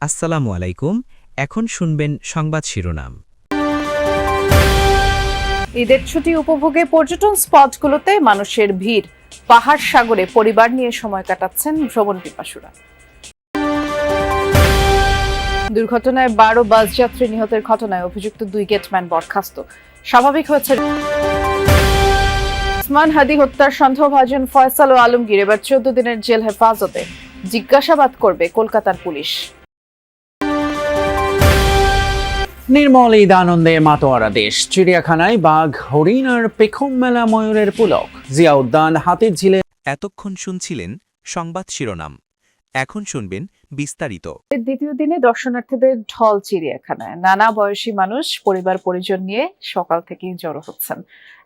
আসসালামু আলাইকুম। এখন শুনবেন সংবাদ শিরোনাম। ঈদের ছুটি উপভোগে পর্যটন স্পটগুলোতে মানুষের ভিড়, পাহাড় সাগরে পরিবার নিয়ে সময় কাটাচ্ছেন ভ্রমণ পিপাসুরা। দুর্ঘটনায় 12 বাস যাত্রী নিহতের ঘটনায় অভিযুক্ত 2 গেটম্যান বরখাস্ত। স্বাভাবিক হয়েছে ওসমান হাদি হত্যার সন্দেহভাজন ফয়সাল ও আলমগীর এবার 14 দিনের জেল হেফাজতে, জিজ্ঞাসাবাদ করবে কলকাতার পুলিশ। নির্মল ঈদ আনন্দে মাতোয়ারা দেশ। চিড়িয়াখানায় বাঘ, হরিণ আর পেখম মেলা ময়ূরের পুলক। জিয়া উদ্যান, হাতির ঝিলে। এতক্ষণ শুনছিলেন সংবাদ শিরোনাম। এখন শুনবেন বিস্তারিত। দ্বিতীয় দিনে দর্শনার্থীদের ঢল চিড়িয়াখানায়। নানা বয়সী মানুষ পরিবার পরিজন নিয়ে সকাল থেকেই জড়ো হচ্ছেন।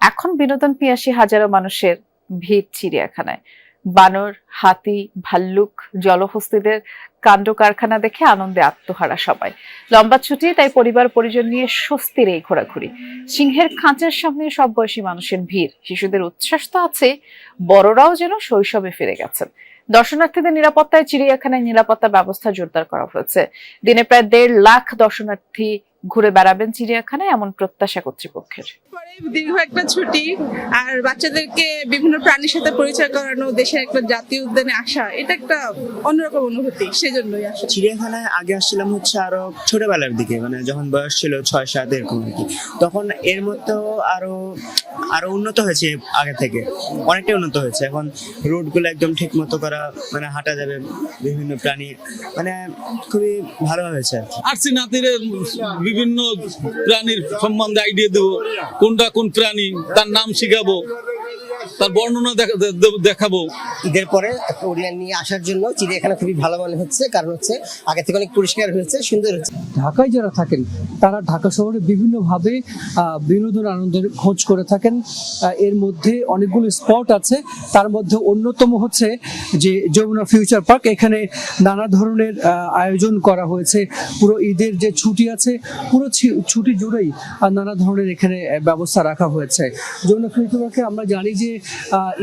এখন বিনোদন পিয়াসী হাজারো মানুষের ভিড় চিড়িয়াখানায়। বানর, হাতি, ভাল্লুক, জলহস্তিদের কাণ্ড কারখানা দেখে আনন্দে আত্মহারা সবাই। লম্বা ছুটি, তাই পরিবার পরিজন নিয়ে স্বস্তির এই ঘোরাঘুরি। সিংহের খাঁচার সামনে সব বয়সী মানুষের ভিড়, শিশুদের উচ্ছ্বাস তো আছে, বড়রাও যেন শৈশবে ফিরে গেছেন। দর্শনার্থীদের নিরাপত্তায় চিড়িয়াখানায় নিরাপত্তা ব্যবস্থা জোরদার করা হয়েছে। দিনে প্রায় 1.5 লাখ দর্শনার্থী ঘুরে বেড়াবেন চিড়িয়াখানায়, এমন প্রত্যাশা কর্তৃপক্ষের। দীর্ঘ একটা ছুটি আর বাচ্চাদেরকে বিভিন্ন প্রাণীর সাথে পরিচয় করানো, দেশের একটা জাতীয় উদ্যানে আসা, এটা একটা অন্যরকম অনুভূতি, সেজন্যই আসা। চিড়িয়াখানায় আগে আসছিলাম হচ্ছে আরো ছোটবেলার দিকে, মানে যখন বয়স ছিল 6-7 এরকম আর কি। তখন এর মধ্যেও আরো আরো উন্নত হয়েছে, আগে থেকে অনেকটাই উন্নত হয়েছে। এখন রোডগুলো একদম ঠিক মতো করা, মানে হাঁটা যাবে, বিভিন্ন প্রাণী, মানে খুবই ভালো হয়েছে আর কি। আসছি নাতিরে বিভিন্ন প্রাণীর সম্বন্ধে আইডিয়া দেবো, কোনটা কোন প্রাণী, তার নাম শিখাবো, তার বর্ণনা দেখাবো। ঈদের পরে ওরিয়ান নিয়ে আসার জন্য চিড়িয়াখানা খুবই ভালো মনে হচ্ছে, কারণ হচ্ছে আগে থেকে অনেক পরিষ্কার হয়েছে, সুন্দর হচ্ছে। ঢাকায় যারা থাকেন তারা ঢাকা শহরে বিভিন্নভাবে বিনোদন আনন্দের খোঁজ করে থাকেন। এর মধ্যে অনেকগুলো স্পট আছে, তার মধ্যে অন্যতম হচ্ছে যে যমুনা ফিউচার পার্ক। এখানে নানা ধরনের আয়োজন করা হয়েছে। পুরো ঈদের যে ছুটি আছে, পুরো ছুটি জুড়েই নানা ধরনের এখানে ব্যবস্থা রাখা হয়েছে। যমুনা ফিউচার পার্কে আমরা জানি যে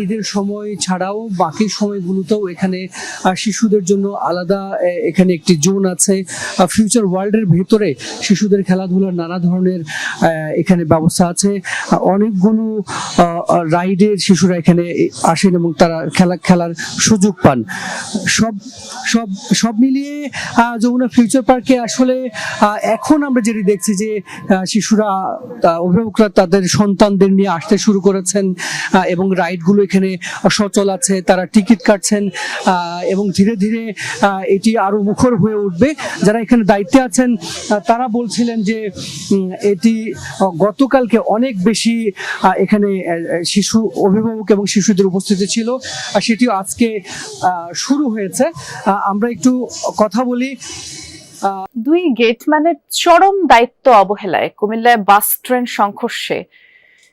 ঈদের সময় ছাড়াও বাকি সময়গুলোতেও এখানে শিশুদের জন্য আলাদা এখানে একটি জোন আছে। ফিউচার ওয়ার্ল্ডের ভেতরে শিশুদের খেলাধুলার নানা ধরনের এখানে ব্যবস্থা আছে। অনেকগুলো রাইডের শিশুরা এখানে আসেন এবং তারা খেলার সুযোগ পান। সব মিলিয়ে যমুনা ফিউচার পার্কে আসলে এখন আমরা যেটি দেখছি যে শিশুরা, অভিভাবকরা তাদের সন্তানদের নিয়ে আসতে শুরু করেছেন এবং রাইডগুলো এখানে সচল আছে, তারা টিকিট কাটছেন এবং ধীরে ধীরে এটি আরো মুখর হয়ে উঠবে। যারা এখানে দায়িত্বে আছেন তারা বলছিলেন যে এটি গতকালকে অনেক বেশি এখানে শিশু, অভিভাবক এবং শিশুদের উপস্থিতি ছিল, আর সেটিও আজকে শুরু হয়েছে। আমরা একটু কথা বলি। 2 গেটম্যানের চরম দায়িত্ব অবহেলায় কুমিল্লায় বাস ট্রেন সংঘর্ষে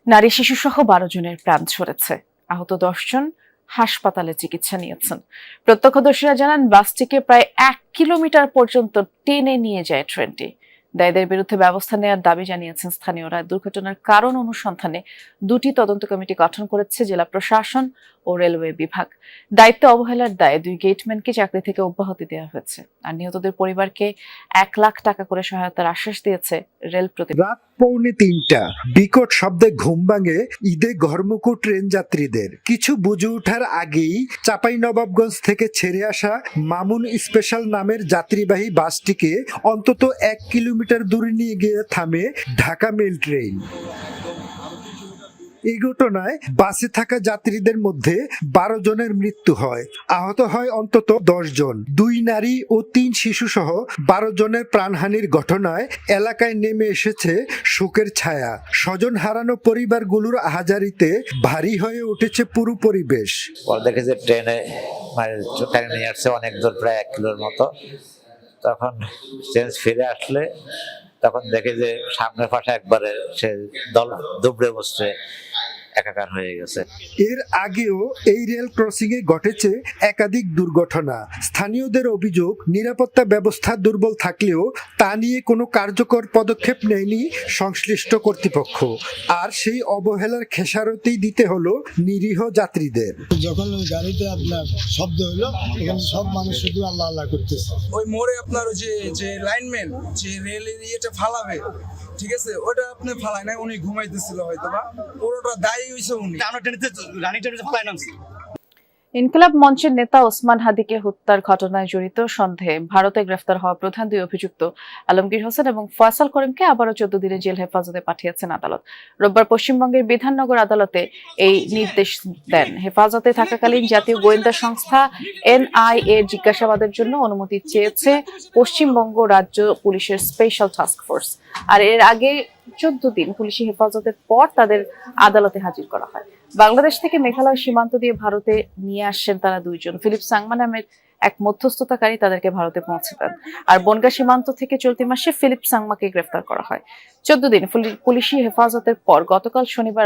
নারী শিশু সহ 12 জনের প্রাণ ঝরেছে। আহত 10 জন হাসপাতালে চিকিৎসা নিয়েছেন। প্রত্যক্ষদর্শীরা জানান, বাসটিকে প্রায় 1 কিলোমিটার পর্যন্ত টেনে নিয়ে যায় ট্রেনটি। দায়ীদের বিরুদ্ধে ব্যবস্থা নেওয়ার দাবি জানিয়েছেন স্থানীয়রা। দুর্ঘটনার কারণ অনুসন্ধানে 2টি তদন্ত কমিটি গঠন করেছে জেলা প্রশাসন ও রেলওয়ে বিভাগ। দায়িত্ব অবহেলার দায়ে 2 গেটম্যানকে চাকরি থেকে অব্যাহতি দেওয়া হয়েছে। আর নিহতদের পরিবারকে 1 লাখ টাকা করে সহায়তার আশ্বাস দিয়েছে রেল প্রতিষ্ঠান। রাত 2:45 বিকট শব্দে ঘুম ভাঙে ঈদে ঘরমুখো ট্রেন যাত্রীদের। কিছু বুঝে ওঠার আগেই চাঁপাইনবাবগঞ্জ থেকে ছেড়ে আসা মামুন স্পেশাল নামের যাত্রীবাহী বাসটিকে অন্তত 1 কিলোমিটার দূরে নিয়ে গিয়ে থামে ঢাকা মেল ট্রেন। এই ঘটনায় বাসে থাকা যাত্রীদের মধ্যে 12 জনের মৃত্যু হয়, আহত হয় অন্তত 10 জন। 2 নারী ও 3 শিশু সহ 12 জনের প্রাণহানির ঘটনায় এলাকায় নেমে এসেছে শোকের ছায়া। স্বজন হারানো পরিবারগুলোর আহাজারিতে ভারী হয়ে উঠেছে পুরো পরিবেশ। দেখে যে ট্রেনে নিয়ে আসছে অনেক দূর, প্রায় 1 কিলোর মতো। তখন চেঞ্জ ফিরে আসলে তখন দেখে যে সামনের পাশে একবারে সে দল দুবড়ে বসছে, একাকার হয়ে গেছে। এর আগেও এই রেল ক্রসিংয়ে ঘটেছে একাধিক দুর্ঘটনা। স্থানীয়দের অভিযোগ, নিরাপত্তা ব্যবস্থা দুর্বল থাকলেও তা নিয়ে কোনো কার্যকর পদক্ষেপ নেয়নি সংশ্লিষ্ট কর্তৃপক্ষ। আর সেই অবহেলার খেসারতেই দিতে হলো নিরীহ যাত্রীদের। যখন ওই গাড়িতে আপনার শব্দ হলো, এখানে সব মানুষ শুধু আল্লাহ আল্লাহ করতেছে। ওই মোড়ে আপনার ওই যে লাইনম্যান যে রেলের ইয়েটা ফালাবে, ঠিক আছে, ওটা আপনি ফালায় না, উনি ঘুমাইতেছিল হয়তো বা পুরোটা দায়ী হয়েছে উনি। ইনকিলাব মঞ্চের নেতা ওসমান হাদিকে হত্যার ঘটনায় জড়িত সন্দেহে ভারতে গ্রেফতার হওয়া প্রধান দুই অভিযুক্ত আলমগীর হোসেন এবং ফয়সাল করিমকে আবারও 14 দিনের জেল হেফাজতে পাঠিয়েছেন আদালত। রোববার পশ্চিমবঙ্গের বিধাননগর আদালতে এই নির্দেশ দেন। হেফাজতে থাকাকালীন জাতীয় গোয়েন্দা সংস্থা এনআইএ জিজ্ঞাসাবাদের জন্য অনুমতি চেয়েছে পশ্চিমবঙ্গ রাজ্য পুলিশের স্পেশাল টাস্ক ফোর্স। আর এর আগে 14 দিন পুলিশি হেফাজতের পর তাদের আদালতে হাজির করা হয়। বাংলাদেশ থেকে মেঘালয় সীমান্ত দিয়ে ভারতে নিয়ে আসছেন তারা দুইজন। ফিলিপ সাংমা নামের এক মধ্যস্থতাকারী তাদেরকে ভারতে পৌঁছে দেন। আর বনগাঁ সীমান্ত থেকে চলতি মাসে ফিলিপ সাংমাকে গ্রেফতার করা হয়। 14 দিন পুলিশি হেফাজতের পর গতকাল শনিবার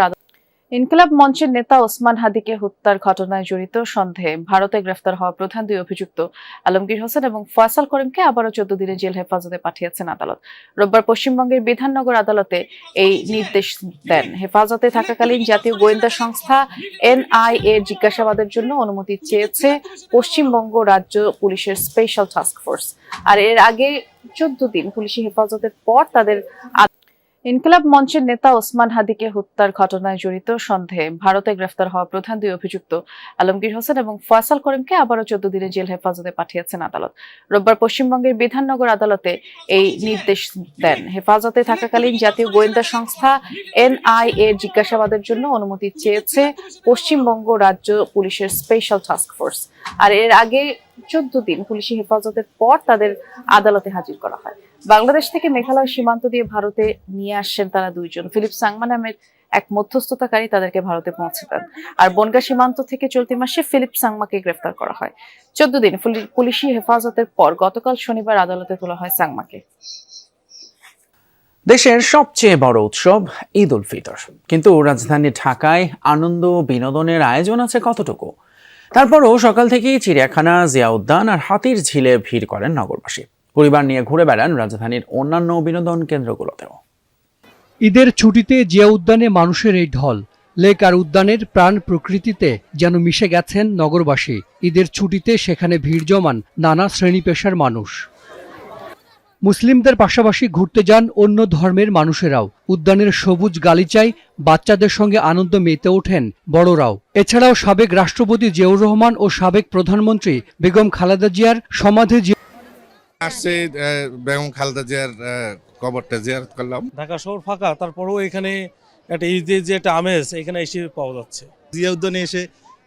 ইনকিলাব মঞ্চের নেতা ওসমান হাদিকে হত্যার ঘটনায় জড়িত সন্দেহে ভারতে গ্রেফতার হওয়া প্রধান দুই অভিযুক্ত আলমগীর হোসেন এবং ফয়সাল করিমকে আবারও 14 দিনের জেল হেফাজতে পাঠিয়েছেন আদালত। রোববার পশ্চিমবঙ্গের বিধাননগর আদালতে এই নির্দেশ দেন। হেফাজতে থাকাকালীন জাতীয় গোয়েন্দা সংস্থা এনআইএ জিজ্ঞাসাবাদের জন্য অনুমতি চেয়েছে পশ্চিমবঙ্গ রাজ্য পুলিশের স্পেশাল টাস্ক ফোর্স। আর এর আগে 14 দিন পুলিশি হেফাজতের পর তাদের ইনকিলাব মঞ্চের নেতা ওসমান হাদিকে হত্যার ঘটনায় জড়িত সন্দেহে ভারতে গ্রেফতার হওয়া প্রধান দুই অভিযুক্ত আলমগীর হোসেন এবং ফয়সাল করিমকে আবারও 14 দিনের জেল হেফাজতে পাঠিয়েছেন আদালত। রোববার পশ্চিমবঙ্গের বিধাননগর আদালতে এই নির্দেশ দেন। হেফাজতে থাকাকালীন জাতীয় গোয়েন্দা সংস্থা এনআইএ জিজ্ঞাসাবাদের জন্য অনুমতি চেয়েছে পশ্চিমবঙ্গ রাজ্য পুলিশের স্পেশাল টাস্ক ফোর্স। আর এর আগে 14 দিন পুলিশি হেফাজতের পর তাদের আদালতে হাজির করা হয়। বাংলাদেশ থেকে মেঘালয় সীমান্ত দিয়ে ভারতে নিয়ে আসছেন তারা দুইজন। ফিলিপ সাংমা নামের এক মধ্যস্থতাকারী তাদেরকে ভারতে পৌঁছে দেন। আর বনগাঁ সীমান্ত থেকে চলতি মাসে ফিলিপ সাংমাকে গ্রেফতার করা হয়। 14 দিন পুলিশি হেফাজতের পর গতকাল শনিবার আদালতে তোলা হয় সাংমাকে। দেশের সবচেয়ে বড় উৎসব ঈদ উল ফিতর, কিন্তু রাজধানী ঢাকায় আনন্দ বিনোদনের আয়োজন আছে কতটুকু? তারপরও সকাল থেকেই চিড়িয়াখানা, জিয়া উদ্যান আর হাতির ঝিলে ভিড় করেন নগরবাসী। পরিবার নিয়ে ঘুরে বেড়ান রাজধানীর অন্যান্য বিনোদন কেন্দ্রগুলোতেও। ঈদের ছুটিতে জিয়া উদ্যানে মানুষের এই ঢল। লেক আর উদ্যানের প্রাণ প্রকৃতিতে যেন মিশে গেছেন নগরবাসী। ঈদের ছুটিতে সেখানে ভিড় জমান নানা শ্রেণী পেশার মানুষ। মুসলিমদের পাশাপাশি ঘুরতে যান অন্য ধর্মের মানুষেরাও। উদ্যানের সবুজ গালিচায় বাচ্চাদের সঙ্গে আনন্দ মেতে ওঠেন বড়রাও। এছাড়াও সাবেক রাষ্ট্রপতি জিয়াউর রহমান ও সাবেক প্রধানমন্ত্রী বেগম খালেদা জিয়ার সমাধি আসছে, বেগম খালেদা জিয়ার কবরটা জিয়ারত করলাম। ঢাকা শহর ফাঁকা, তারপরেও এখানে একটা ঈদের যে একটা আমেজ এখানে এসে পাওয়া যাচ্ছে। জিয়া উদ্যানে এসে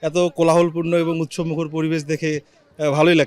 এত কোলাহলপূর্ণ এবং উৎসবমুখর পরিবেশ দেখে ভালোই লাগছে।